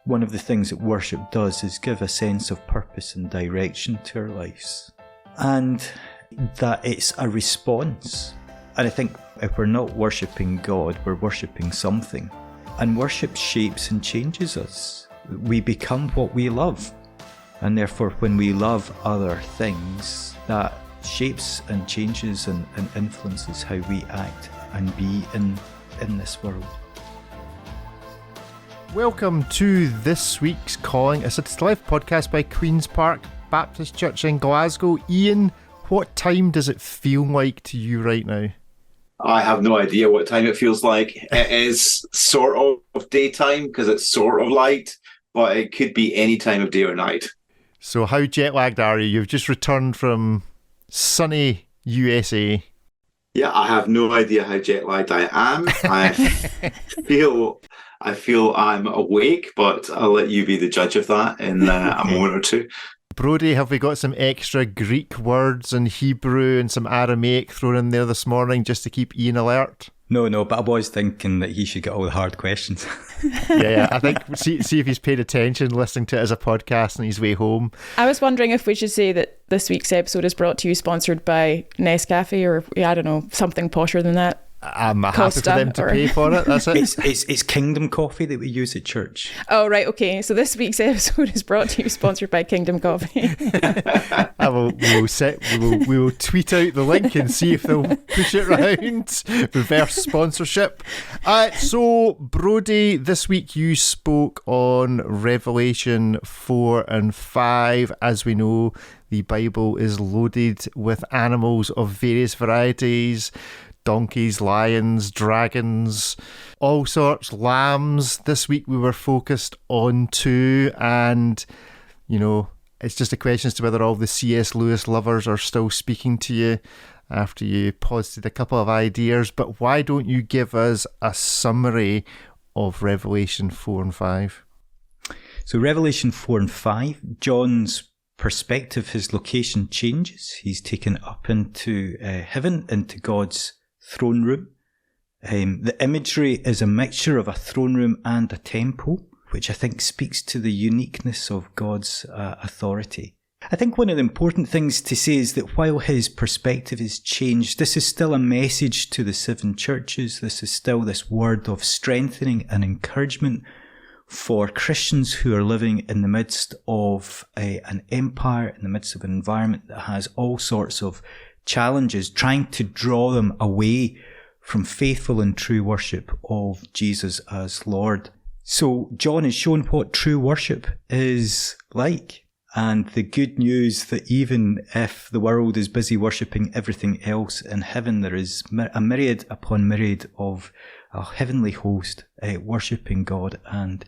one of the things that worship does is give a sense of purpose and direction to our lives. And that it's a response. And I think if we're not worshipping God, we're worshipping something. And worship shapes and changes us. We become what we love. And therefore, when we love other things, that shapes and changes and influences how we act and be in this world. Welcome to this week's Calling a City to Life podcast by Queen's Park Baptist Church in Glasgow. Iain, what time does it feel like to you right now? I have no idea what time it feels like. It is sort of daytime because it's sort of light, but it could be any time of day or night. So how jet lagged are you? You've just returned from sunny USA. Yeah, I have no idea how jet lagged I am. I feel I'm awake, but I'll let you be the judge of that in a moment or two. Brodie, have we got some extra Greek words and Hebrew and some Aramaic thrown in there this morning just to keep Iain alert? No, but I was thinking that he should get all the hard questions. Yeah, I think see if he's paid attention listening to it as a podcast on his way home. I was wondering if we should say that this week's episode is brought to you sponsored by Nescafe, or I don't know, something posher than that. I'm happy for them to pay for it, that's it. It's Kingdom Coffee that we use at church. Oh, right, okay. So this week's episode is brought to you, sponsored by Kingdom Coffee. We will tweet out the link and see if they'll push it around. Reverse sponsorship. So, Brodie, this week you spoke on Revelation 4 and 5. As we know, the Bible is loaded with animals of various varieties. Donkeys, lions, dragons, all sorts, lambs. This week we were focused on 2, and, you know, it's just a question as to whether all the C.S. Lewis lovers are still speaking to you after you posited a couple of ideas. But why don't you give us a summary of Revelation 4 and 5? So Revelation 4 and 5, John's perspective, his location changes. He's taken up into heaven, into God's throne room. The imagery is a mixture of a throne room and a temple, which I think speaks to the uniqueness of God's authority. I think one of the important things to say is that while his perspective has changed, this is still a message to the 7 churches. This is still this word of strengthening and encouragement for Christians who are living in the midst of an empire, in the midst of an environment that has all sorts of challenges, trying to draw them away from faithful and true worship of Jesus as Lord. So John has shown what true worship is like, and the good news that even if the world is busy worshipping everything else, in heaven there is a myriad upon myriad of a heavenly host worshipping God and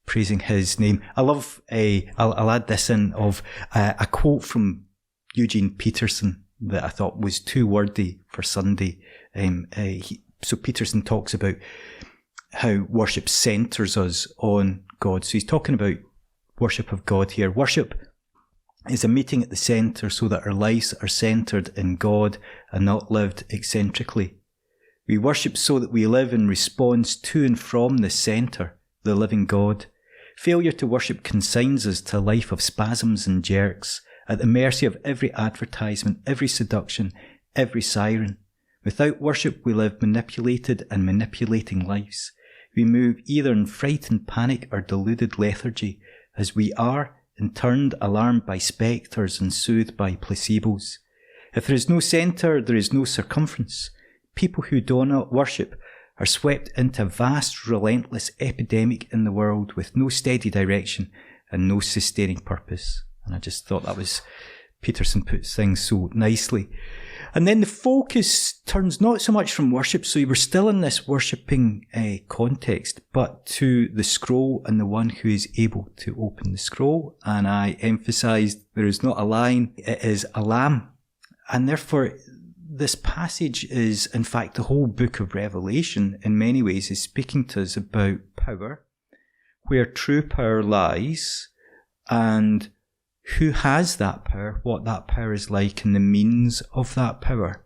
praising his name. I love, I'll add this in, of a quote from Eugene Peterson that I thought was too wordy for Sunday. So Peterson talks about how worship centres us on God. So he's talking about worship of God here. Worship is a meeting at the centre so that our lives are centred in God and not lived eccentrically. We worship so that we live in response to and from the centre, the living God. Failure to worship consigns us to a life of spasms and jerks, at the mercy of every advertisement, every seduction, every siren. Without worship, we live manipulated and manipulating lives. We move either in frightened panic or deluded lethargy, as we are, in turn, alarmed by spectres and soothed by placebos. If there is no centre, there is no circumference. People who do not worship are swept into a vast, relentless epidemic in the world with no steady direction and no sustaining purpose. And I just thought that was, Peterson puts things so nicely. And then the focus turns not so much from worship, so we're still in this worshipping context, but to the scroll and the one who is able to open the scroll. And I emphasised there is not a lion, it is a lamb. And therefore, this passage is, in fact, the whole book of Revelation, in many ways, is speaking to us about power, where true power lies, and who has that power, what that power is like, and the means of that power.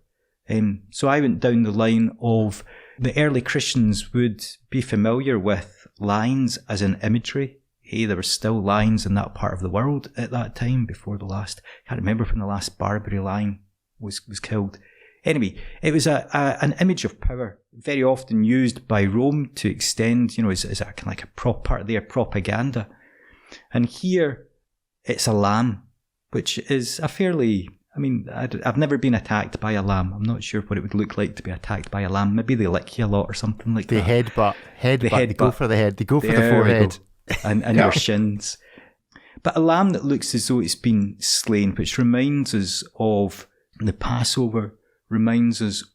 So I went down the line of the early Christians would be familiar with lions as an imagery. hey, there were still lions in that part of the world at that time before the last, I can't remember when the last Barbary lion was killed. Anyway, it was an image of power, very often used by Rome to extend, as a kind of like a part of their propaganda. And here, it's a lamb, which is a fairly, I've never been attacked by a lamb. I'm not sure what it would look like to be attacked by a lamb. Maybe they lick you a lot or something like that. They headbutt. They go for the head. They go for the forehead. And your shins. But a lamb that looks as though it's been slain, which reminds us of the Passover, reminds us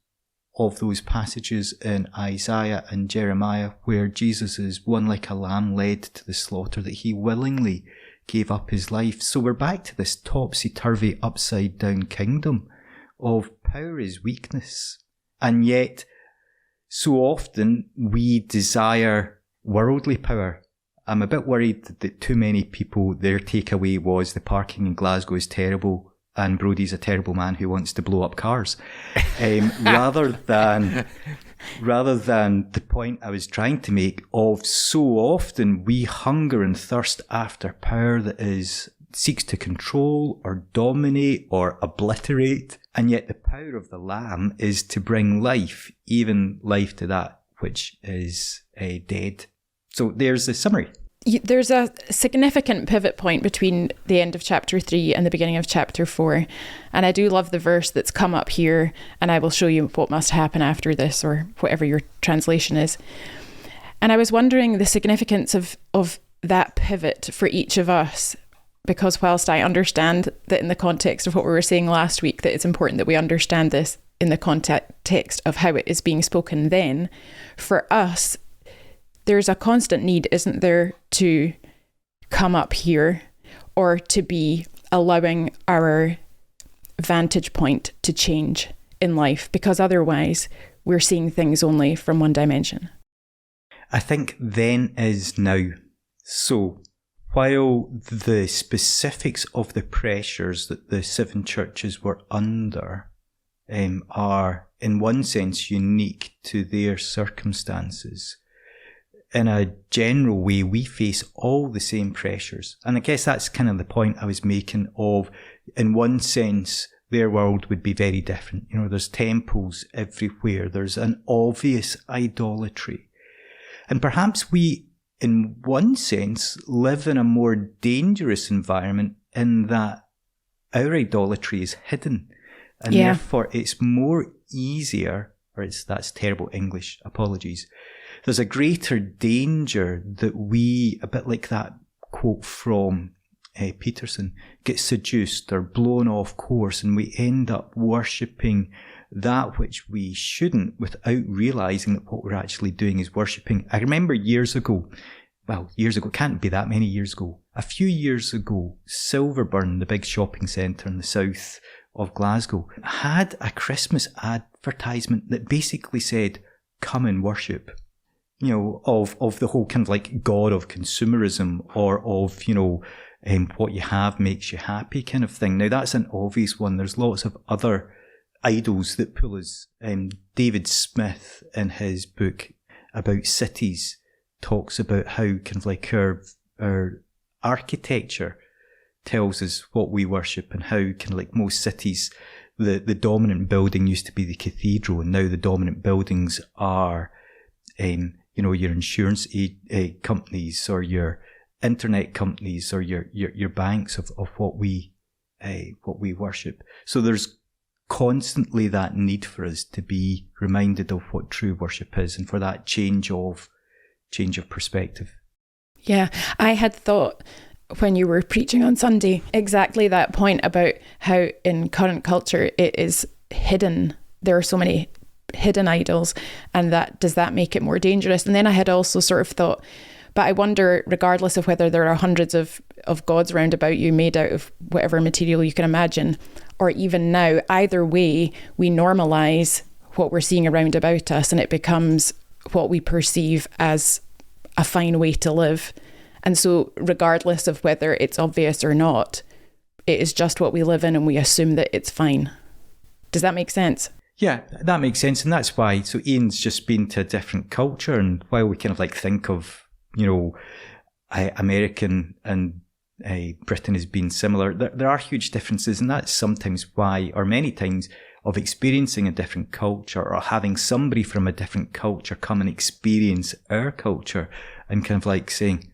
of those passages in Isaiah and Jeremiah where Jesus is one like a lamb led to the slaughter, that he willingly gave up his life. So we're back to this topsy-turvy, upside-down kingdom of power is weakness. And yet, so often we desire worldly power. I'm a bit worried that too many people, their takeaway was the parking in Glasgow is terrible and Brodie's a terrible man who wants to blow up cars, rather than the point I was trying to make of so often we hunger and thirst after power that seeks to control or dominate or obliterate, and yet the power of the Lamb is to bring life, even life to that which is dead. So there's the summary. There's a significant pivot point between the end of chapter 3 and the beginning of chapter 4. And I do love the verse that's come up here, and I will show you what must happen after this, or whatever your translation is. And I was wondering the significance of that pivot for each of us, because whilst I understand that in the context of what we were saying last week, that it's important that we understand this in the context of how it is being spoken then, for us, there's a constant need, isn't there, to come up here or to be allowing our vantage point to change in life, because otherwise we're seeing things only from one dimension. I think then is now. So while the specifics of the pressures that the 7 churches were under are in one sense unique to their circumstances, in a general way, we face all the same pressures. And I guess that's kind of the point I was making of, in one sense, their world would be very different. There's temples everywhere. There's an obvious idolatry. And perhaps we, in one sense, live in a more dangerous environment in that our idolatry is hidden. And therefore it's more easier, that's terrible English, apologies. There's a greater danger that we, a bit like that quote from Peterson, get seduced or blown off course, and we end up worshipping that which we shouldn't without realising that what we're actually doing is worshipping. I remember years ago, can't be that many years ago, a few years ago, Silverburn, the big shopping centre in the south of Glasgow, had a Christmas advertisement that basically said, come and worship. Of the whole kind of like God of consumerism, or of, what you have makes you happy kind of thing. Now that's an obvious one. There's lots of other idols that pull us. David Smith, in his book about cities, talks about how kind of like our architecture tells us what we worship, and how kind of like most cities, the dominant building used to be the cathedral, and now the dominant buildings are your insurance companies, or your internet companies, or your banks of what we worship. So there's constantly that need for us to be reminded of what true worship is, and for that change of perspective. Yeah, I had thought when you were preaching on Sunday exactly that point about how in current culture it is hidden. There are so many hidden idols, and does that make it more dangerous? And then I had also sort of thought, but I wonder, regardless of whether there are hundreds of gods round about you made out of whatever material you can imagine, or even now, either way, we normalise what we're seeing around about us, and it becomes what we perceive as a fine way to live. And so regardless of whether it's obvious or not, it is just what we live in, and we assume that it's fine. Does that make sense? Yeah, that makes sense. And that's why, so Iain's just been to a different culture, and while we kind of like think of, American and Britain has been similar. There are huge differences, and that's sometimes why, or many times, of experiencing a different culture or having somebody from a different culture come and experience our culture and kind of like saying,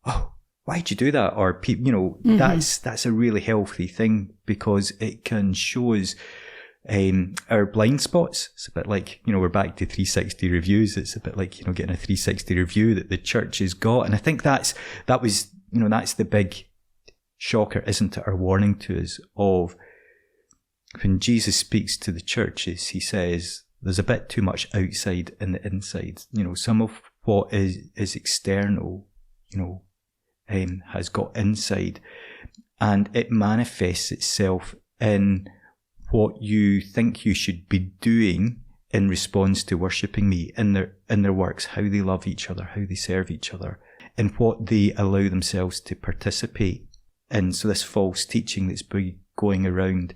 oh, why'd you do that? Or, that's a really healthy thing, because it can show us our blind spots. It's a bit like, we're back to 360 reviews. It's a bit like, getting a 360 review that the church has got. And I think that's the big shocker, isn't it? Our warning to us of when Jesus speaks to the churches, he says there's a bit too much outside in the inside. Some of what is external, has got inside, and it manifests itself in what you think you should be doing in response to worshipping me, in their works, how they love each other, how they serve each other, and what they allow themselves to participate in. So this false teaching that's going around,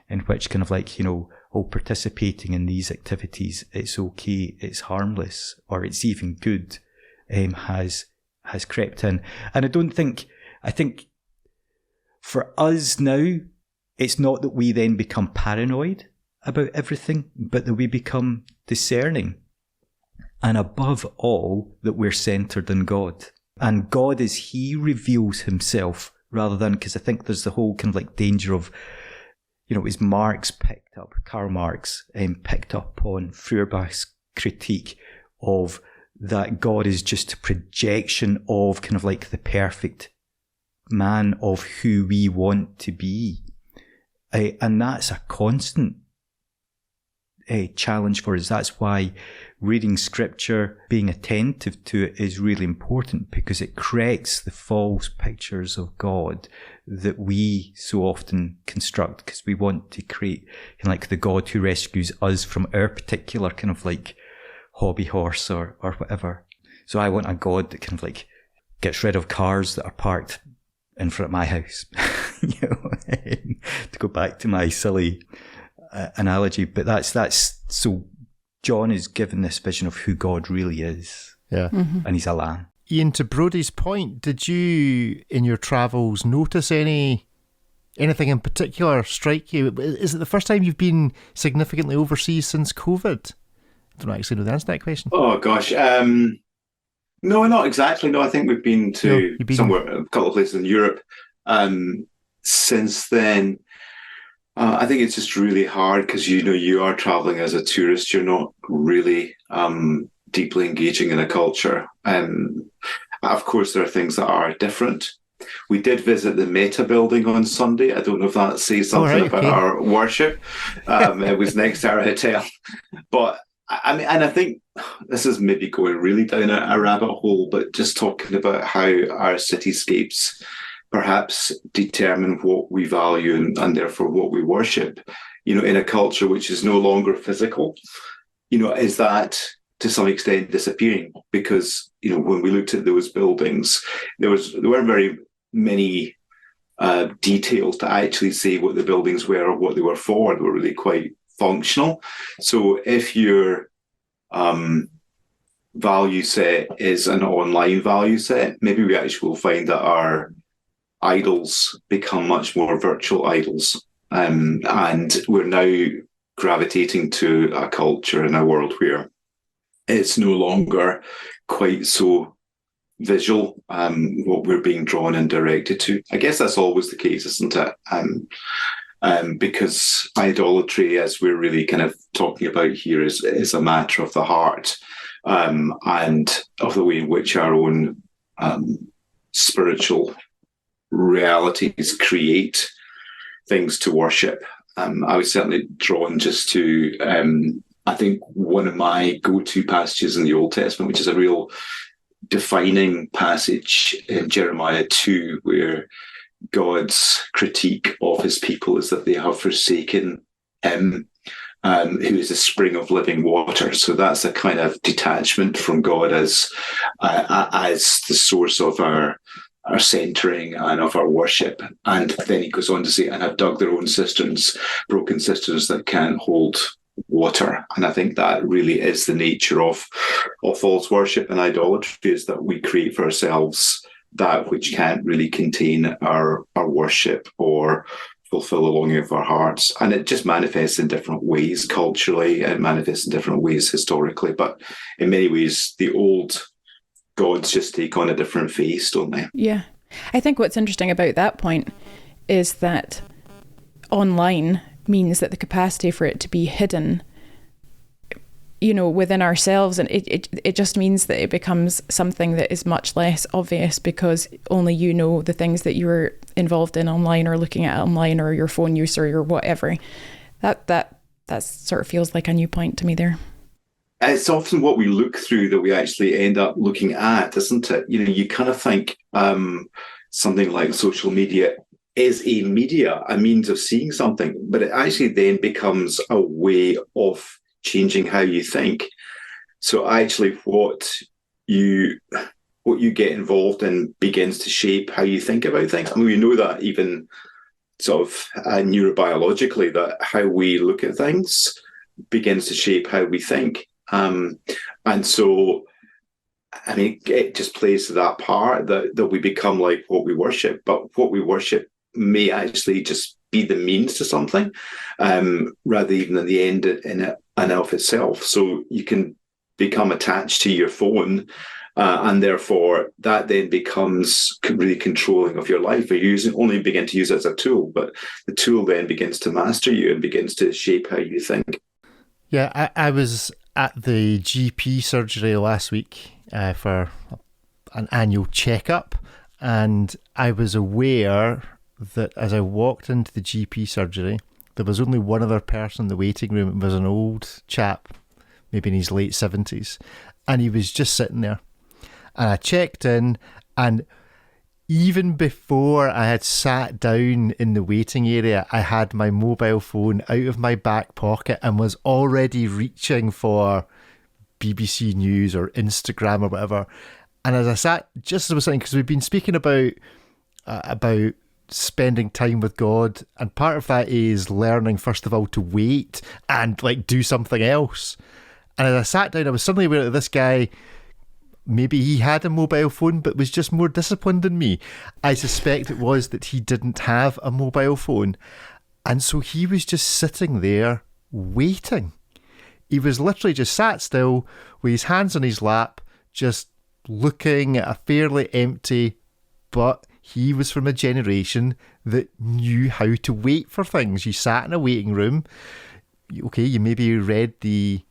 in which kind of like, participating in these activities, it's okay, it's harmless, or it's even good, has crept in. And I think for us now, it's not that we then become paranoid about everything, but that we become discerning. And above all, that we're centered in God. And God, as he reveals himself, rather than, because I think there's the whole kind of like danger of, as Karl Marx picked up on Feuerbach's critique of that God is just a projection of kind of like the perfect man of who we want to be. And that's a constant challenge for us. That's why reading scripture, being attentive to it, is really important, because it corrects the false pictures of God that we so often construct, because we want to create kind of like the God who rescues us from our particular kind of like hobby horse or whatever. So I want a God that kind of like gets rid of cars that are parked in front of my house, to go back to my silly analogy. But that's so John is given this vision of who God really is. Yeah. Mm-hmm. And he's a lamb. Iain, to Brodie's point, did you, in your travels, notice anything in particular strike you? Is it the first time you've been significantly overseas since COVID? I don't actually know the answer to that question. Oh, gosh. No, not exactly. No, I think we've been to somewhere, a couple of places in Europe since then. I think it's just really hard because, you are traveling as a tourist. You're not really deeply engaging in a culture. Of course, there are things that are different. We did visit the Meta building on Sunday. I don't know if that says something about our worship. It was next to our hotel. But I mean, and I think this is maybe going really down a rabbit hole, but just talking about how our cityscapes perhaps determine what we value and therefore what we worship, in a culture which is no longer physical, is that to some extent disappearing? Because, when we looked at those buildings, there weren't very many details to actually say what the buildings were or what they were for. They were really quite functional. So if your value set is an online value set, maybe we actually will find that our idols become much more virtual idols. And we're now gravitating to a culture in a world where it's no longer quite so visual, what we're being drawn and directed to. I guess that's always the case, isn't it? Because idolatry, as we're really kind of talking about here, is a matter of the heart, and of the way in which our own spiritual realities create things to worship. I was certainly drawn just to, I think, one of my go-to passages in the Old Testament, which is a real defining passage in Jeremiah 2, where God's critique of his people is that they have forsaken him, who is the spring of living water. So that's a kind of detachment from God as the source of our centering and of our worship. And then he goes on to say, and have dug their own cisterns, broken cisterns that can't hold water. And I think that really is the nature of false worship and idolatry, is that we create for ourselves that which can't really contain our worship or fulfill the longing of our hearts. And it just manifests in different ways culturally, it manifests in different ways historically. But in many ways, the old gods just take on a different face, don't they? Yeah. I think what's interesting about that point is that online means that the capacity for it to be hidden, within ourselves, and it just means that it becomes something that is much less obvious because only you know the things that you're involved in online or looking at online or your phone use or your whatever. That sort of feels like a new point to me there. It's often what we look through that we actually end up looking at, isn't it? You kind of think something like social media is a media, a means of seeing something, but it actually then becomes a way of changing how you think. So actually what you get involved in begins to shape how you think about things. I mean, we know that even sort of neurobiologically, that how we look at things begins to shape how we think. And so, I mean, it just plays to that part that we become like what we worship, but what we worship may actually just be the means to something, rather even than the end in it and of itself. So you can become attached to your phone, and therefore that then becomes really controlling of your life. You only begin to use it as a tool, but the tool then begins to master you and begins to shape how you think. Yeah, I was at the GP surgery last week for an annual checkup, and I was aware that as I walked into the GP surgery, there was only one other person in the waiting room. It was an old chap, maybe in his late 70s, and he was just sitting there. And I checked in, and even before I had sat down in the waiting area, I had my mobile phone out of my back pocket and was already reaching for BBC News or Instagram or whatever. And as I sat, just as I was saying, because we've been speaking about spending time with God, and part of that is learning first of all to wait and do something else. And as I sat down, I was suddenly aware that this guy, maybe he had a mobile phone but was just more disciplined than me. I suspect it was that he didn't have a mobile phone, and so he was just sitting there waiting. He was literally just sat still with his hands on his lap, just looking at a fairly empty, but he was from a generation that knew how to wait for things. You sat in a waiting room. Okay, you maybe read the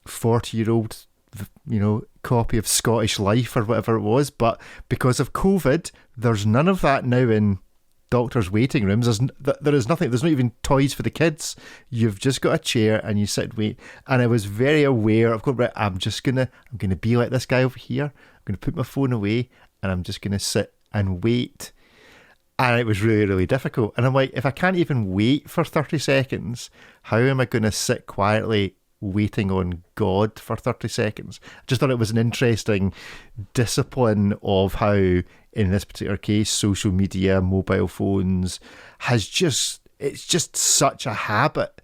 40-year-old, copy of Scottish Life or whatever it was, but because of COVID, there's none of that now in doctors' waiting rooms. There is nothing. There's not even toys for the kids. You've just got a chair and you sit and wait. And I was very aware of going, right, I'm gonna be like this guy over here. I'm gonna put my phone away and I'm just gonna sit and wait. And it was really, really difficult. And I'm like, if I can't even wait for 30 seconds, how am I going to sit quietly waiting on God for 30 seconds? I just thought it was an interesting discipline of how, in this particular case, social media, mobile phones, it's just such a habit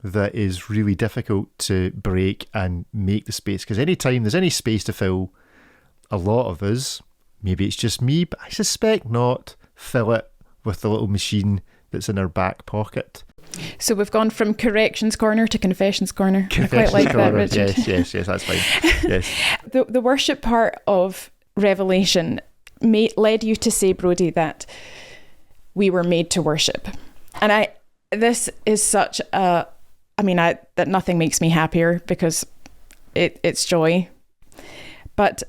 that is really difficult to break and make the space. Because anytime there's any space to fill, a lot of us, maybe it's just me, but I suspect not, fill it with the little machine that's in our back pocket. So we've gone from corrections corner to confessions corner. I quite like that, Richard. Yes, that's fine. Yes. The worship part of Revelation led you to say, Brodie, that we were made to worship. And this is such that nothing makes me happier because it's joy. But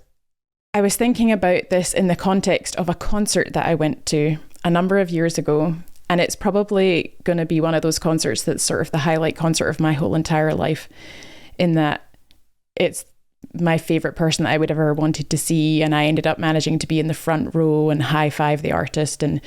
I was thinking about this in the context of a concert that I went to a number of years ago, and it's probably going to be one of those concerts that's sort of the highlight concert of my whole entire life, in that it's my favourite person that I would ever wanted to see, and I ended up managing to be in the front row and high-five the artist, and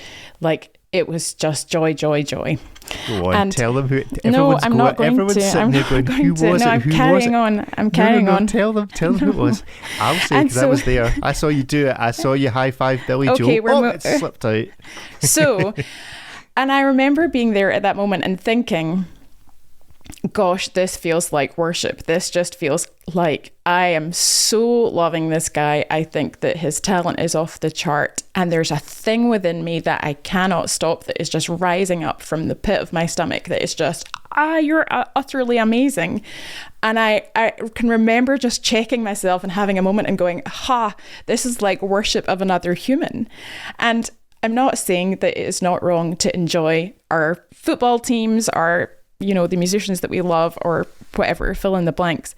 it was just joy. Go on, and tell them who. No, I'm not going to. I'm not going to. No, I'm carrying on. I'm carrying on. Tell them who it was. I'll say because I was there. I saw you do it. I saw you high five Billy Joel. It slipped out. So, and I remember being there at that moment and thinking, gosh, this feels like worship. This just feels like I am so loving this guy. I think that his talent is off the chart. And there's a thing within me that I cannot stop that is just rising up from the pit of my stomach that is just, you're utterly amazing. And I can remember just checking myself and having a moment and going, this is like worship of another human. And I'm not saying that it is not wrong to enjoy our football teams, our the musicians that we love, or whatever, fill in the blanks.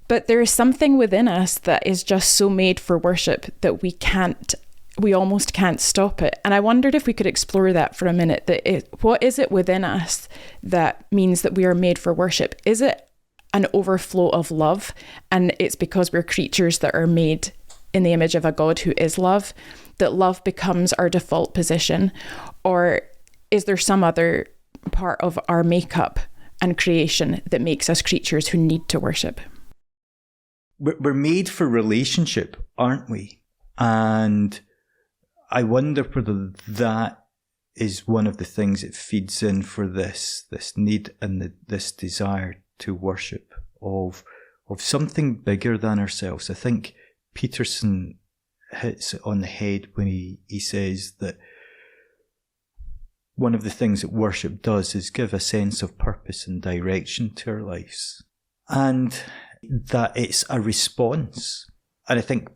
But there is something within us that is just so made for worship that we almost can't stop it. And I wondered if we could explore that for a minute. What is it within us that means that we are made for worship? Is it an overflow of love? And it's because we're creatures that are made in the image of a God who is love, that love becomes our default position? Or is there some other part of our makeup and creation that makes us creatures who need to worship? We're made for relationship, aren't we? And I wonder whether that is one of the things that feeds in for this need and this desire to worship of something bigger than ourselves. I think Peterson hits it on the head when he says that one of the things that worship does is give a sense of purpose and direction to our lives, and that it's a response. And I think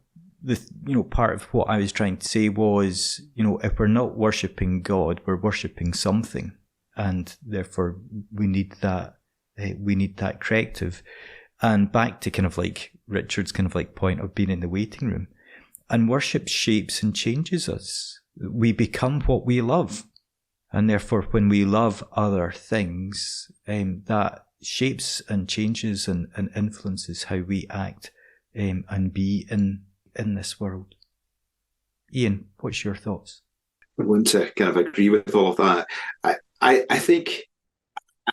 part of what I was trying to say was, if we're not worshipping God, we're worshipping something, and therefore we need that corrective. And back to kind of like Richard's kind of like point of being in the waiting room, and worship shapes and changes us. We become what we love. And therefore, when we love other things, that shapes and changes and influences how we act and be in this world. Iain, what's your thoughts? I want to kind of agree with all of that. I think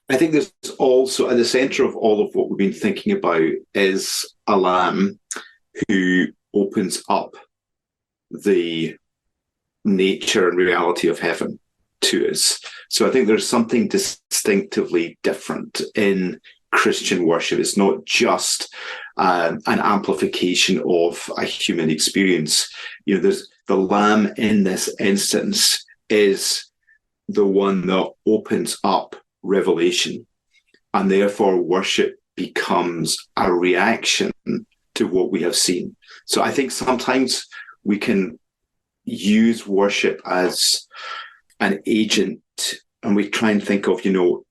there's also at the centre of all of what we've been thinking about is a lamb who opens up the nature and reality of heaven to us. So I think there's something distinctively different in Christian worship. It's not just an amplification of a human experience. There's the lamb in this instance is the one that opens up revelation, and therefore worship becomes a reaction to what we have seen. So I think sometimes we can use worship as an agent, and we try and think of,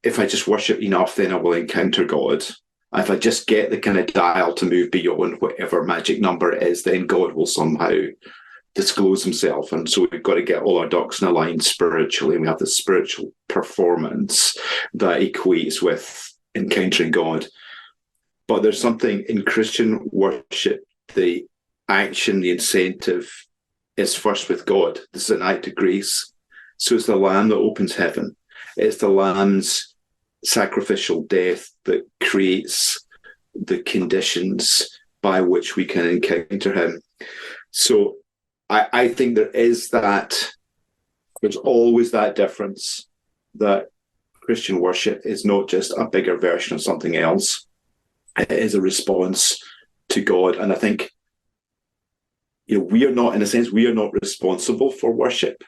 if I just worship enough, then I will encounter God. If I just get the kind of dial to move beyond whatever magic number it is, then God will somehow disclose himself. And so we've got to get all our ducks in a line spiritually, and we have this spiritual performance that equates with encountering God. But there's something in Christian worship, the action, the incentive is first with God. This is an act of grace. So it's the lamb that opens heaven. It's the lamb's sacrificial death that creates the conditions by which we can encounter him. So I think there's always that difference, that Christian worship is not just a bigger version of something else. It is a response to God. And I think, we are not responsible for worship.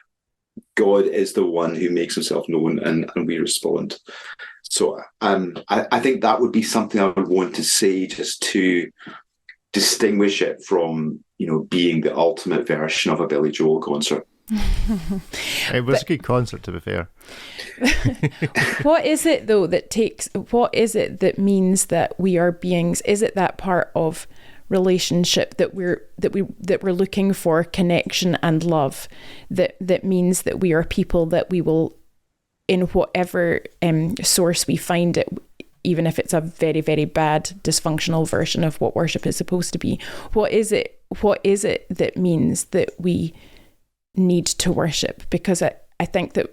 God is the one who makes himself known, and we respond. So I think that would be something I would want to say, just to distinguish it from, being the ultimate version of a Billy Joel concert. It was a good concert, to be fair. What is it though what is it that means that we are beings? Is it that part of relationship that we're looking for connection and love, that means that we are people that we will, in whatever source we find it, even if it's a very, very bad dysfunctional version of what worship is supposed to be, what is it that means that we need to worship? Because I think that,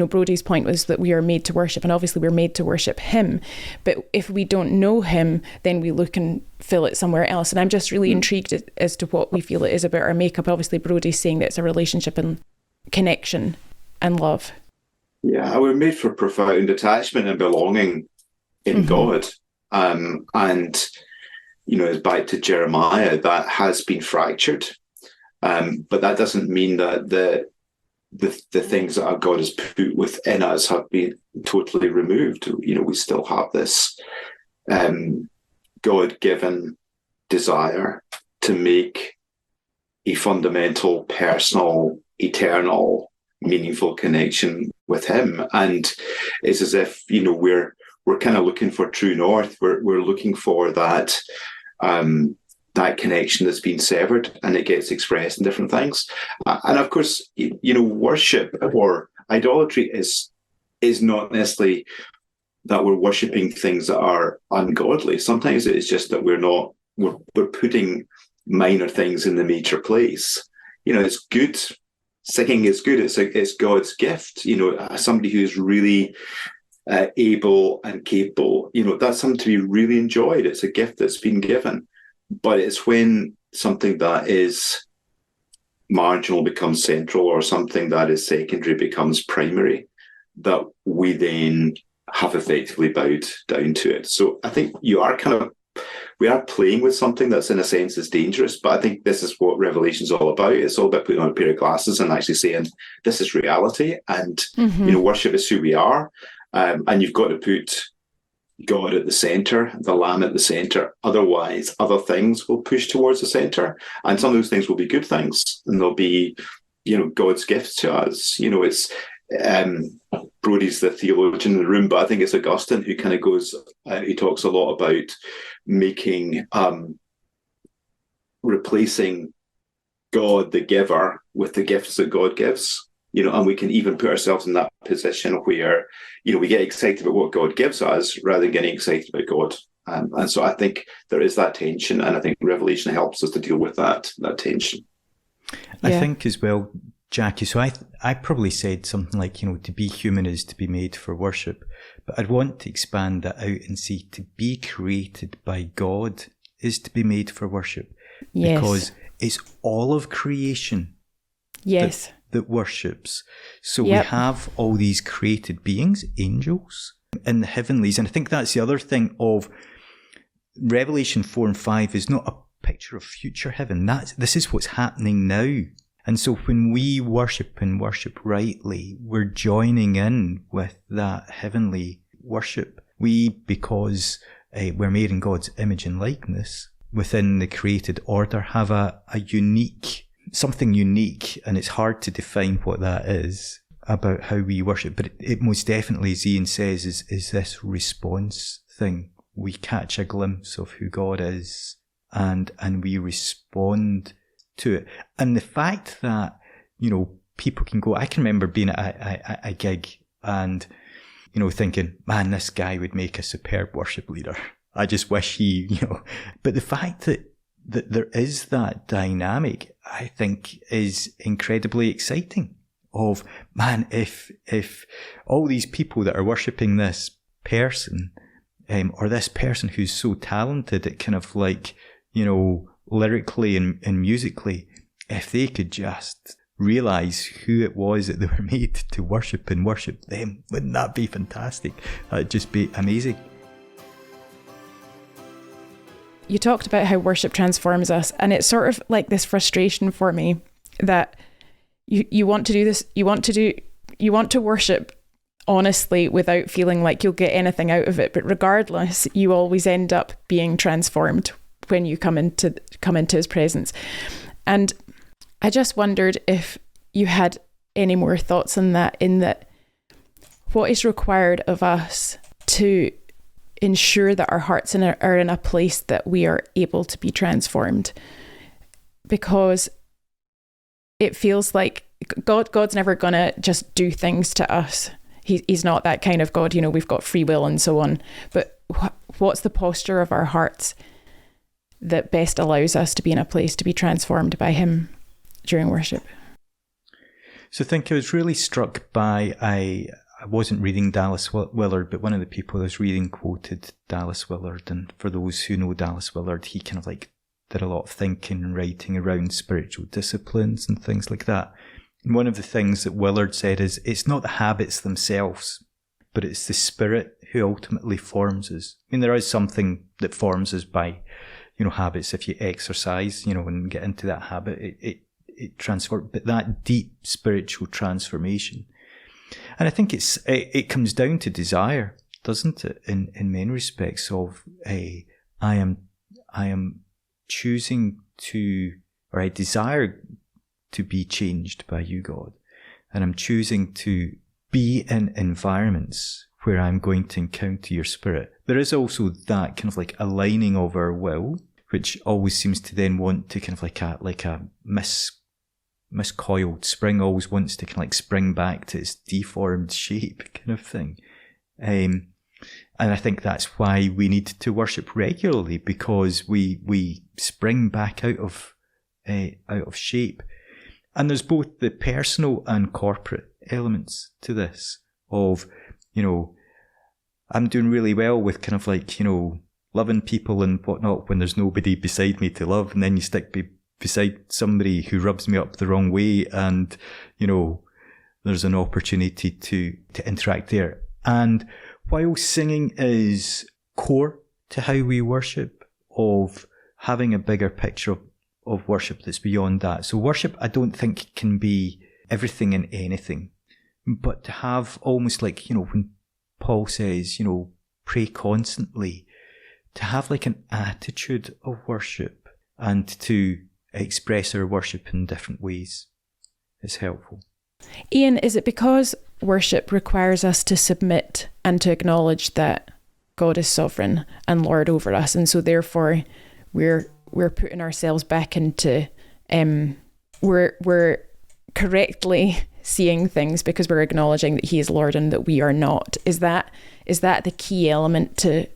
Brodie's point was that we are made to worship, and obviously we're made to worship him. But if we don't know him, then we look and fill it somewhere else. And I'm just really intrigued as to what we feel it is about our makeup. Obviously, Brodie's saying that it's a relationship and connection and love. Yeah, we're made for profound attachment and belonging in God. And, back to Jeremiah, that has been fractured. But that doesn't mean that the things that God has put within us have been totally removed. We still have this God-given desire to make a fundamental, personal, eternal, meaningful connection with Him. And it's as if, we're kind of looking for true north. We're looking for that that connection that's been severed, and it gets expressed in different things. And of course, worship or idolatry is not necessarily that we're worshipping things that are ungodly. Sometimes it's just that we're putting minor things in the major place. It's good. Singing is good. It's God's gift. Somebody who's really able and capable. That's something to be really enjoyed. It's a gift that's been given. But it's when something that is marginal becomes central, or something that is secondary becomes primary, that we then have effectively bowed down to it. So I think we are playing with something that's in a sense is dangerous, but I think this is what Revelation is all about. It's all about putting on a pair of glasses and actually saying, this is reality, and worship is who we are. And you've got to put God at the centre, the Lamb at the centre. Otherwise, other things will push towards the centre, and some of those things will be good things, and they'll be, God's gifts to us. It's Brodie's the theologian in the room, but I think it's Augustine who kind of goes. He talks a lot about making replacing God, the giver, with the gifts that God gives. And we can even put ourselves in that position where, we get excited about what God gives us rather than getting excited about God. And so I think there is that tension, and I think Revelation helps us to deal with that tension. I think as well, Jackie, so I probably said something like, to be human is to be made for worship. But I'd want to expand that out and say to be created by God is to be made for worship. Yes. Because it's all of creation. Yes. That worships. So we have all these created beings, angels, in the heavenlies. And I think that's the other thing of Revelation 4 and 5 is not a picture of future heaven. This is what's happening now. And so when we worship and worship rightly, we're joining in with that heavenly worship. Because we're made in God's image and likeness, within the created order, have something unique, and it's hard to define what that is about how we worship, but it most definitely, as Iain says, is this response thing. We catch a glimpse of who God is, and we respond to it. And the fact that, people can go, I can remember being at a gig and, thinking, man, this guy would make a superb worship leader. I just wish but the fact that there is that dynamic, I think, is incredibly exciting. Of, man, if all these people that are worshipping this person, or this person who's so talented at kind of like, lyrically and musically, if they could just realise who it was that they were made to worship and worship them, wouldn't that be fantastic? That'd just be amazing. You talked about how worship transforms us, and it's sort of like this frustration for me that you want to do this, you want to worship honestly without feeling like you'll get anything out of it, but regardless, you always end up being transformed when you come into His presence. And I just wondered if you had any more thoughts on that, in that what is required of us to ensure that our hearts are in a place that we are able to be transformed, because it feels like God's never going to just do things to us. He's not that kind of God. We've got free will and so on. But what's the posture of our hearts that best allows us to be in a place to be transformed by Him during worship? So I think I was really struck by I wasn't reading Dallas Willard, but one of the people I was reading quoted Dallas Willard. And for those who know Dallas Willard, he kind of like did a lot of thinking and writing around spiritual disciplines and things like that. one of the things that Willard said is it's not the habits themselves, but it's the Spirit who ultimately forms us. I mean, there is something that forms us by, habits. If you exercise, and get into that habit, it transforms. But that deep spiritual transformation, and I think it comes down to desire, doesn't it? In many respects, of I am choosing to, or I desire to be changed by you, God, and I'm choosing to be in environments where I'm going to encounter your Spirit. There is also that kind of like aligning of our will, which always seems to then want to kind of like a miscoiled spring always wants to kind of like spring back to its deformed shape kind of thing. And I think that's why we need to worship regularly, because we spring back out of shape. And there's both the personal and corporate elements to this of, I'm doing really well with kind of like, loving people and whatnot when there's nobody beside me to love. And then you stick beside somebody who rubs me up the wrong way, and, there's an opportunity to interact there. And while singing is core to how we worship, of having a bigger picture of worship that's beyond that. So worship, I don't think, can be everything and anything, but to have almost like, when Paul says, pray constantly, to have like an attitude of worship and to express our worship in different ways is helpful. Iain, is it because worship requires us to submit and to acknowledge that God is sovereign and Lord over us, and so therefore we're putting ourselves back into we're correctly seeing things because we're acknowledging that He is Lord and that we are not? Is that the key element to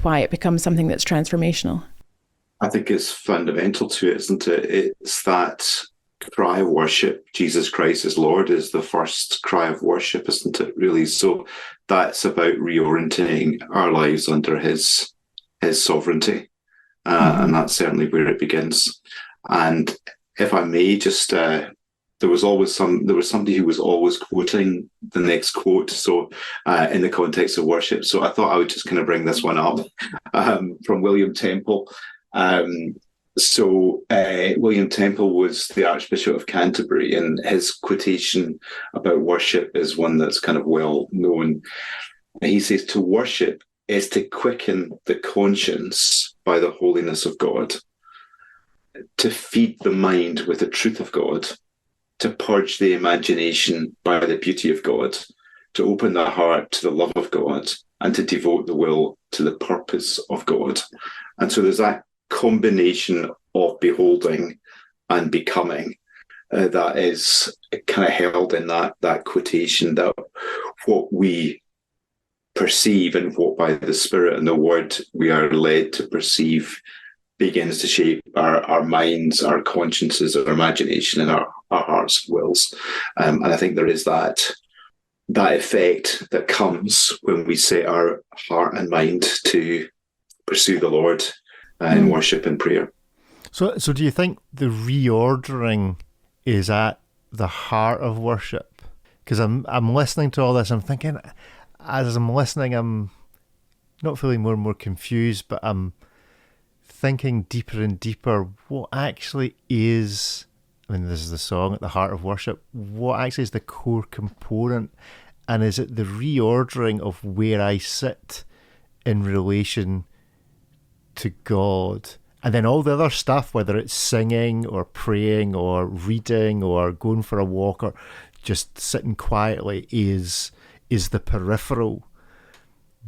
why it becomes something that's transformational? I think it's fundamental to it, isn't it? It's that cry of worship, Jesus Christ is Lord, is the first cry of worship, isn't it, really? So that's about reorienting our lives under His sovereignty. And that's certainly where it begins. And if I may, just there was somebody who was always quoting the next quote. So in the context of worship, so I thought I would just kind of bring this one up from William Temple. William Temple was the Archbishop of Canterbury, and his quotation about worship is one that's kind of well known. He says, "To worship is to quicken the conscience by the holiness of God, to feed the mind with the truth of God, to purge the imagination by the beauty of God, to open the heart to the love of God, and to devote the will to the purpose of God." And so there's that combination of beholding and becoming that is kind of held in that quotation, that what we perceive and what by the Spirit and the Word we are led to perceive begins to shape our minds, our consciences, our imagination, and our hearts' wills. And I think there is that effect that comes when we set our heart and mind to pursue the Lord in worship and prayer. So do you think the reordering is at the heart of worship? Because I'm listening to all this, I'm thinking, as I'm listening, I'm not feeling more and more confused, but I'm thinking deeper and deeper, what actually is, this is the song at the heart of worship, what actually is the core component? And is it the reordering of where I sit in relation to God? And then all the other stuff, whether it's singing or praying or reading or going for a walk or just sitting quietly, is the peripheral.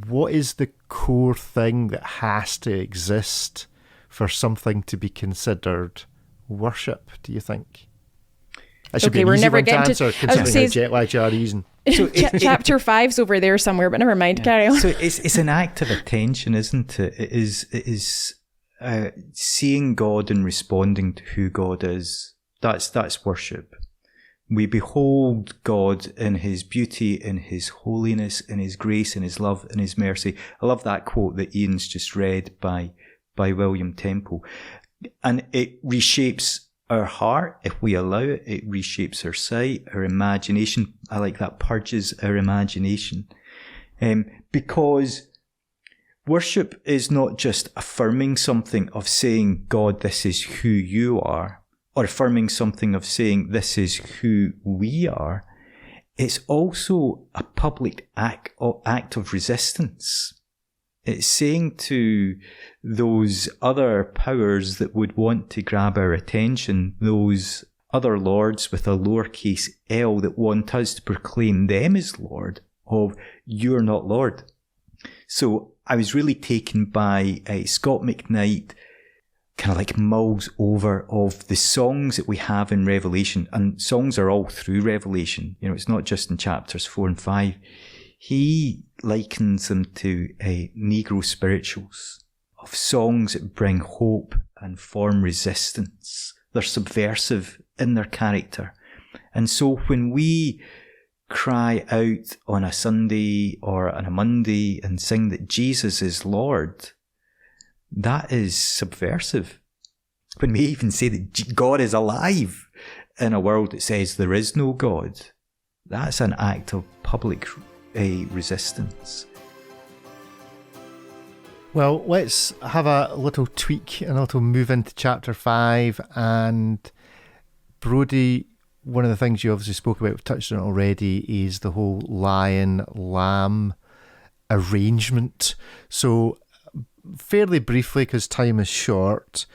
What is the core thing that has to exist for something to be considered worship, do you think? That should be an easy one to answer, considering how jet lagged you are using. So chapter 5's over there somewhere, but never mind, carry on. So it's an act of attention, isn't it? It is seeing God and responding to who God is. That's worship. We behold God in His beauty, in His holiness, in His grace, in His love, in His mercy. I love that quote that Iain's just read by William Temple. And it reshapes our heart if we allow it. It reshapes our sight, our imagination. I like that, purges our imagination. Because worship is not just affirming something of saying, God, this is who you are, or affirming something of saying, this is who we are. It's also a public act of resistance. It's saying to those other powers that would want to grab our attention, those other lords with a lowercase l that want us to proclaim them as Lord, of you're not Lord. So I was really taken by Scott McKnight kind of like mulls over of the songs that we have in Revelation, and songs are all through Revelation. You know, it's not just in chapters 4 and 5. He likens them to Negro spirituals, of songs that bring hope and form resistance. They're subversive in their character. And so when we cry out on a Sunday or on a Monday and sing that Jesus is Lord, that is subversive. When we even say that God is alive in a world that says there is no God, that's an act of public resistance. Well, let's have a little tweak and a little move into chapter 5. And Brodie, one of the things you obviously spoke about, we've touched on it already, is the whole lion-lamb arrangement. So fairly briefly, because time is short,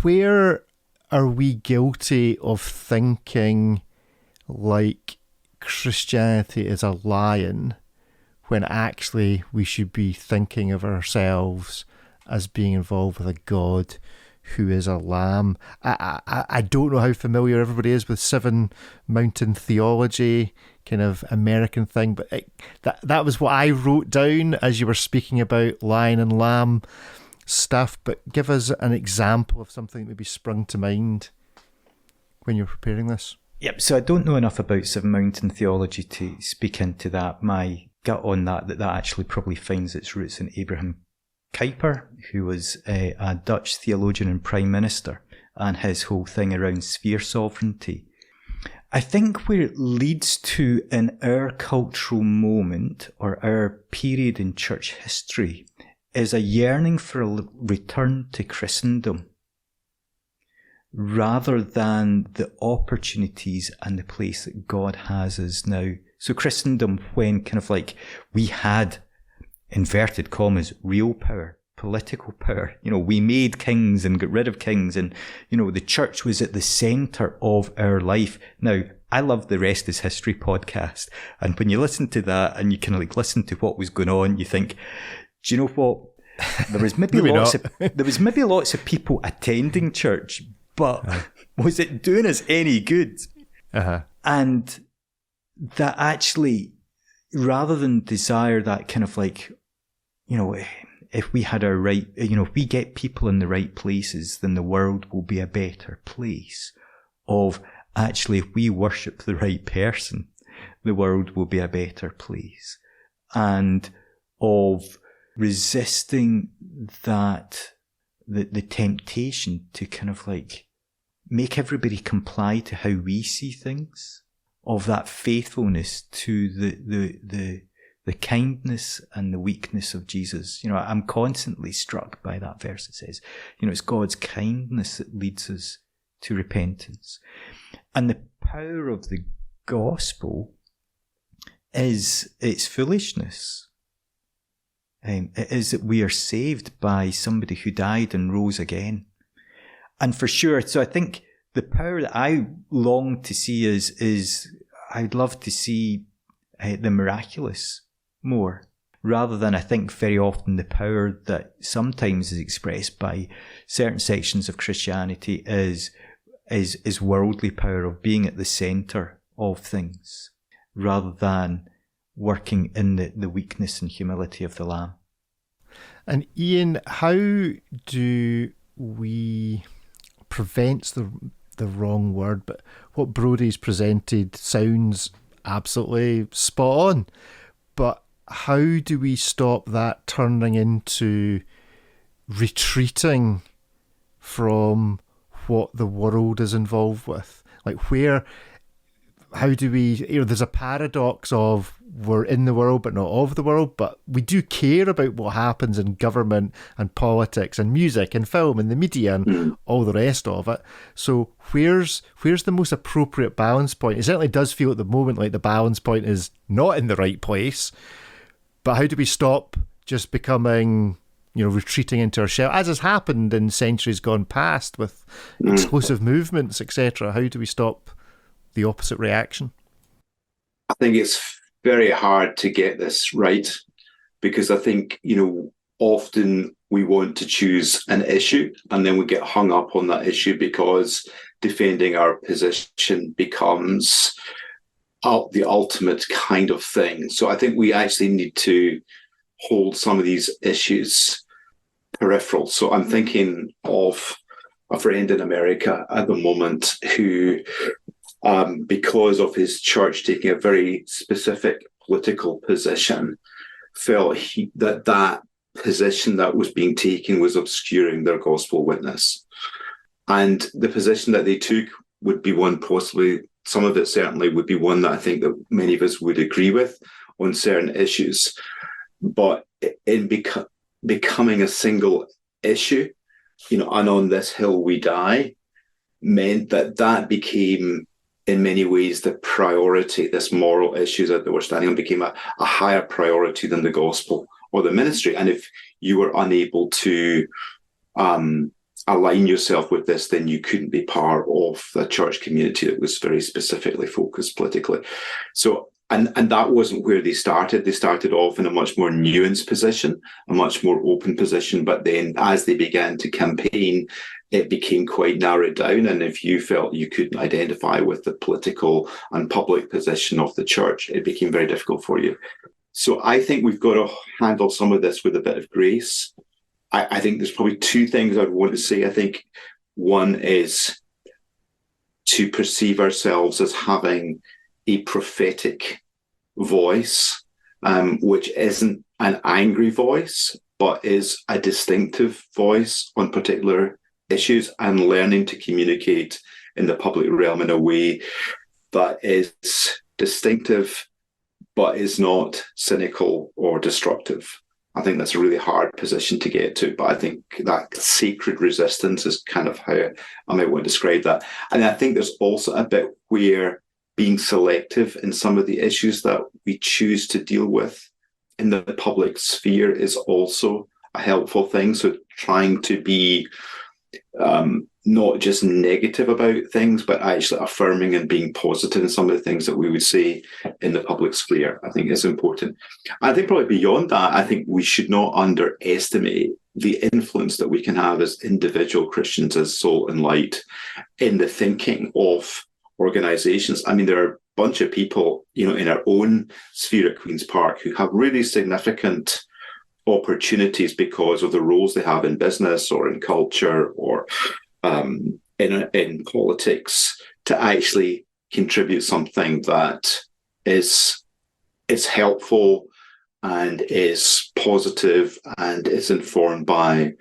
where are we guilty of thinking like Christianity is a lion when actually we should be thinking of ourselves as being involved with a God who is a lamb? I don't know how familiar everybody is with Seven Mountain theology, kind of American thing, but that was what I wrote down as you were speaking about lion and lamb stuff. But give us an example of something that maybe sprung to mind when you're preparing this. Yep, so I don't know enough about Seven Mountain theology to speak into that. My gut on that actually probably finds its roots in Abraham Kuyper, who was a Dutch theologian and prime minister, and his whole thing around sphere sovereignty. I think where it leads to in our cultural moment or our period in church history is a yearning for a return to Christendom, rather than the opportunities and the place that God has us now. So Christendom, when kind of like we had, inverted commas, real power, political power. You know, we made kings and got rid of kings, and, you know, the church was at the centre of our life. Now, I love the Rest is History podcast, and when you listen to that and you kind of like listen to what was going on, you think, do you know what? There was maybe lots of people attending church, but was it doing us any good? And that actually, rather than desire that kind of like, you know, if we had our right, you know, if we get people in the right places, then the world will be a better place. Of actually, if we worship the right person, the world will be a better place. And of resisting that, the temptation to kind of like make everybody comply to how we see things, of that faithfulness to the kindness and the weakness of Jesus. You know, I'm constantly struck by that verse that says, you know, it's God's kindness that leads us to repentance. And the power of the gospel is its foolishness. It is that we are saved by somebody who died and rose again. And for sure, so I think the power that I long to see is I'd love to see the miraculous more, rather than, I think very often the power that sometimes is expressed by certain sections of Christianity is worldly power, of being at the centre of things, rather than working in the weakness and humility of the Lamb. And Iain, how do we prevent's the wrong word, but what Brodie's presented sounds absolutely spot on. But how do we stop that turning into retreating from what the world is involved with? Like, how do we, you know, there's a paradox of we're in the world but not of the world, but we do care about what happens in government and politics and music and film and the media and all the rest of it. So where's the most appropriate balance point? It certainly does feel at the moment like the balance point is not in the right place, but how do we stop just becoming, retreating into our shell, as has happened in centuries gone past with explosive movements, etc.? How do we stop the opposite reaction? I think it's very hard to get this right, because I think, often we want to choose an issue and then we get hung up on that issue because defending our position becomes the ultimate kind of thing. So I think we actually need to hold some of these issues peripheral. So I'm thinking of a friend in America at the moment who, because of his church taking a very specific political position, felt that position that was being taken was obscuring their gospel witness. And the position that they took would be one, possibly, some of it certainly would be one that I think that many of us would agree with on certain issues. But in becoming a single issue, and on this hill we die, meant that became, in many ways, the priority. This moral issue that they were standing on became a higher priority than the gospel or the ministry. And if you were unable to align yourself with this, then you couldn't be part of the church community that was very specifically focused politically. So, and that wasn't where they started. They started off in a much more nuanced position, a much more open position. But then as they began to campaign, it became quite narrowed down. And if you felt you couldn't identify with the political and public position of the church, it became very difficult for you. So I think we've got to handle some of this with a bit of grace. I think there's probably two things I'd want to say. I think one is to perceive ourselves as having a prophetic voice, which isn't an angry voice, but is a distinctive voice on particular issues, and learning to communicate in the public realm in a way that is distinctive, but is not cynical or destructive. I think that's a really hard position to get to, but I think that sacred resistance is kind of how I might want to describe that. And I think there's also a bit where being selective in some of the issues that we choose to deal with in the public sphere is also a helpful thing. So trying to be not just negative about things, but actually affirming and being positive in some of the things that we would say in the public sphere, I think is important. I think probably beyond that, I think we should not underestimate the influence that we can have as individual Christians, as salt and light, in the thinking of organisations. I mean, there are a bunch of people, in our own sphere at Queen's Park who have really significant opportunities because of the roles they have in business or in culture or in politics to actually contribute something that is helpful and is positive and is informed by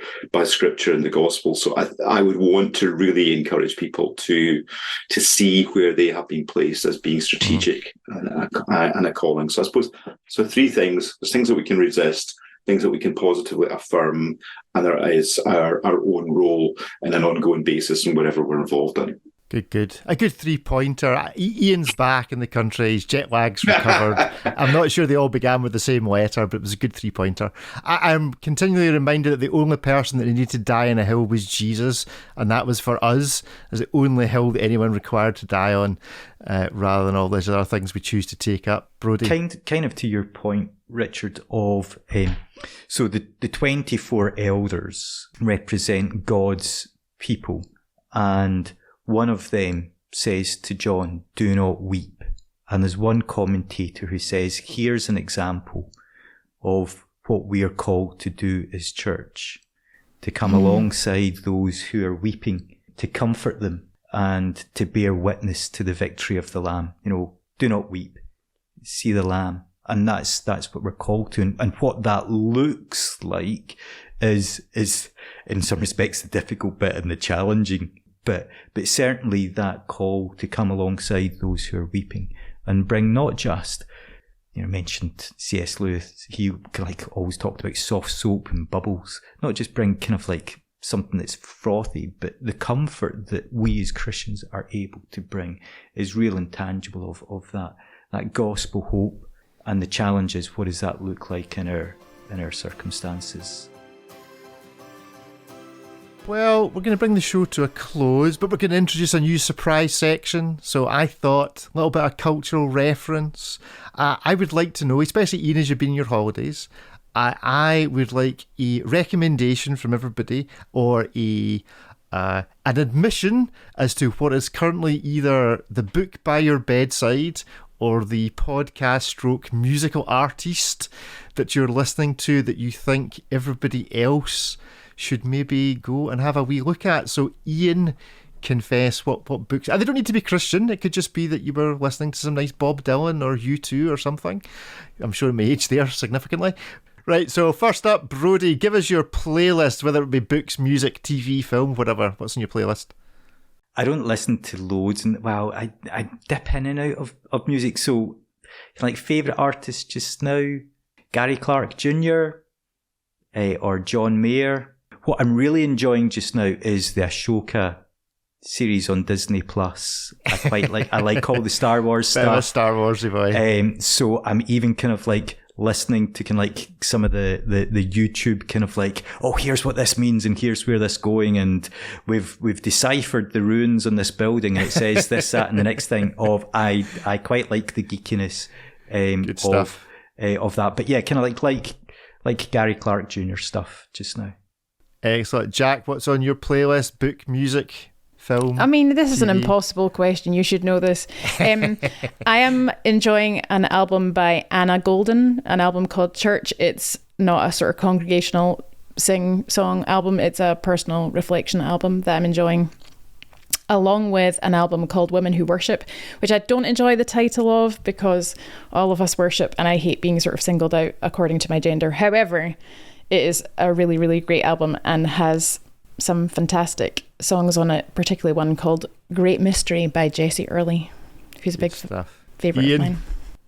Scripture and the Gospel. So I would want to really encourage people to see where they have been placed as being strategic and a calling. So I suppose, three things. There's things that we can resist, things that we can positively affirm, and there is our own role in an ongoing basis in whatever we're involved in. Good. A good 3-pointer. Iain's back in the country. His jet lag's recovered. I'm not sure they all began with the same letter, but it was a good 3-pointer. I'm continually reminded that the only person that needed to die on a hill was Jesus, and that was for us, as the only hill that anyone required to die on, rather than all these other things we choose to take up. Brodie? Kind of to your point, Richard, of so the 24 elders represent God's people, and one of them says to John, "Do not weep." And there's one commentator who says, here's an example of what we are called to do as church, to come alongside those who are weeping, to comfort them and to bear witness to the victory of the Lamb. Do not weep, see the Lamb. And that's what we're called to. And what that looks like is in some respects the difficult bit and the challenging. But certainly that call to come alongside those who are weeping and bring not just, mentioned C.S. Lewis. He like always talked about soft soap and bubbles, not just bring kind of like something that's frothy, but the comfort that we as Christians are able to bring is real and tangible of that gospel hope, and the challenge is, what does that look like in our circumstances? Well, we're going to bring the show to a close, but we're going to introduce a new surprise section. So I thought, a little bit of cultural reference. I would like to know, especially Iain, as you've been in your holidays, I would like a recommendation from everybody, or an admission as to what is currently either the book by your bedside or the podcast / musical artist that you're listening to that you think everybody else should maybe go and have a wee look at. So Iain, confess what books, and they don't need to be Christian, it could just be that you were listening to some nice Bob Dylan or U2 or something. I'm sure it may age there significantly. Right, so first up, Brodie, give us your playlist, whether it be books, music, TV, film, whatever. What's in your playlist? I don't listen to loads, and well, I dip in and out of music. So, like, favourite artists just now, Gary Clark Jr. Or John Mayer. What I'm really enjoying just now is the Ashoka series on Disney Plus. I like all the Star Wars stuff. Star Warsy boy. So I'm even kind of like listening to kind of like some of the YouTube kind of like, oh, here's what this means and here's where this going, and we've deciphered the runes on this building and it says this, that, and the next thing. I quite like the geekiness Good stuff. Of that. But yeah, kind of like Gary Clark Jr. stuff just now. Excellent. Jack, what's on your playlist? Book, music, film? I mean, this is an TV? impossible question. You should know this. I am enjoying an album by Anna Golden, an album called Church. It's not a sort of congregational sing-song album. It's a personal reflection album that I'm enjoying, along with an album called Women Who Worship, which I don't enjoy the title of because all of us worship and I hate being sort of singled out according to my gender. However, it is a really, really great album and has some fantastic songs on it, particularly one called Great Mystery by Jesse Early, who's a big favourite of mine.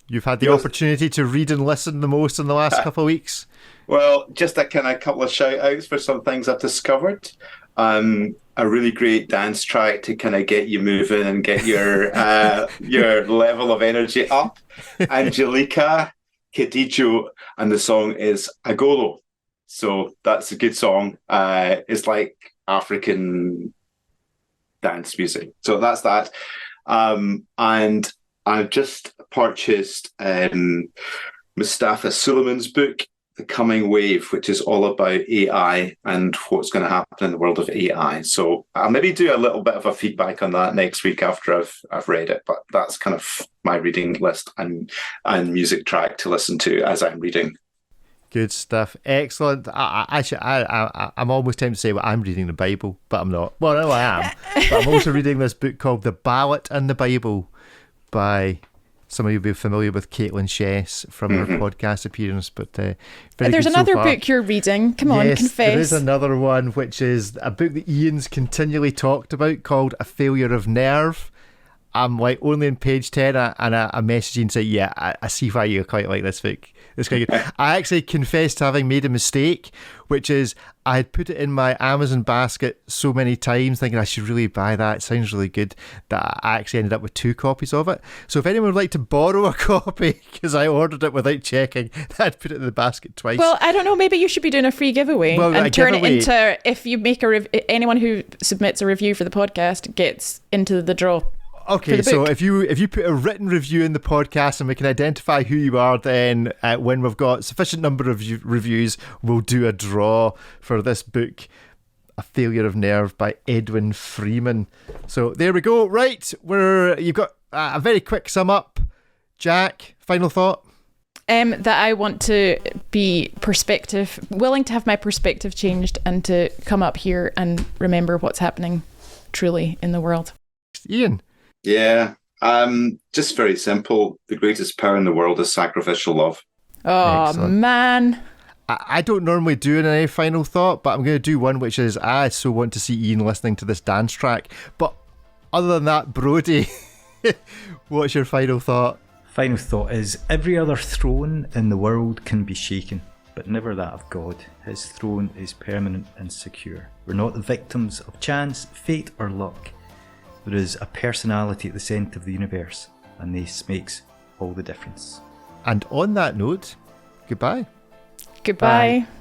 You've had the opportunity to read and listen the most in the last couple of weeks. Well, just a kind of couple of shout outs for some things I've discovered. A really great dance track to kind of get you moving and get your level of energy up. Angelica Kedijo, and the song is Agolo. So that's a good song. It's like African dance music. So that's that. And I've just purchased Mustafa Suleiman's book, The Coming Wave, which is all about AI and what's going to happen in the world of AI. So I'll maybe do a little bit of a feedback on that next week after I've read it. But that's kind of my reading list and music track to listen to as I'm reading. Good stuff. Excellent. I'm almost tempted to say, well, I'm reading the Bible, but I'm not. Well, no, I am. But I'm also reading this book called The Ballot and the Bible by somebody who'll be familiar with Caitlin Chess from her podcast appearance. But there's another book you're reading. Come on, confess. There is another one, which is a book that Iain's continually talked about called A Failure of Nerve. I'm like only in page 10 and a message and say, yeah, I see why you quite like this book. It's quite good. I actually confessed to having made a mistake, which is I had put it in my Amazon basket so many times thinking I should really buy that. It sounds really good, that I actually ended up with 2 copies of it. So if anyone would like to borrow a copy, because I ordered it without checking, I'd put it in the basket twice. Well, I don't know, maybe you should be doing a free giveaway and turn it into, if you make anyone who submits a review for the podcast gets into the draw. Okay, so if you put a written review in the podcast and we can identify who you are, then when we've got sufficient number of reviews, we'll do a draw for this book, A Failure of Nerve by Edwin Freeman. So there we go. Right, you've got a very quick sum up. Jack, final thought? That I want to be willing to have my perspective changed and to come up here and remember what's happening truly in the world. Iain? Yeah, just very simple. The greatest power in the world is sacrificial love. Oh, excellent. Man. I don't normally do any final thought, but I'm going to do one, which is I so want to see Iain listening to this dance track. But other than that, Brodie, what's your final thought? final thought is, every other throne in the world can be shaken, but never that of God. His throne is permanent and secure. We're not the victims of chance, fate, or luck. There is a personality at the centre of the universe, and this makes all the difference. And on that note, goodbye. Goodbye. Bye.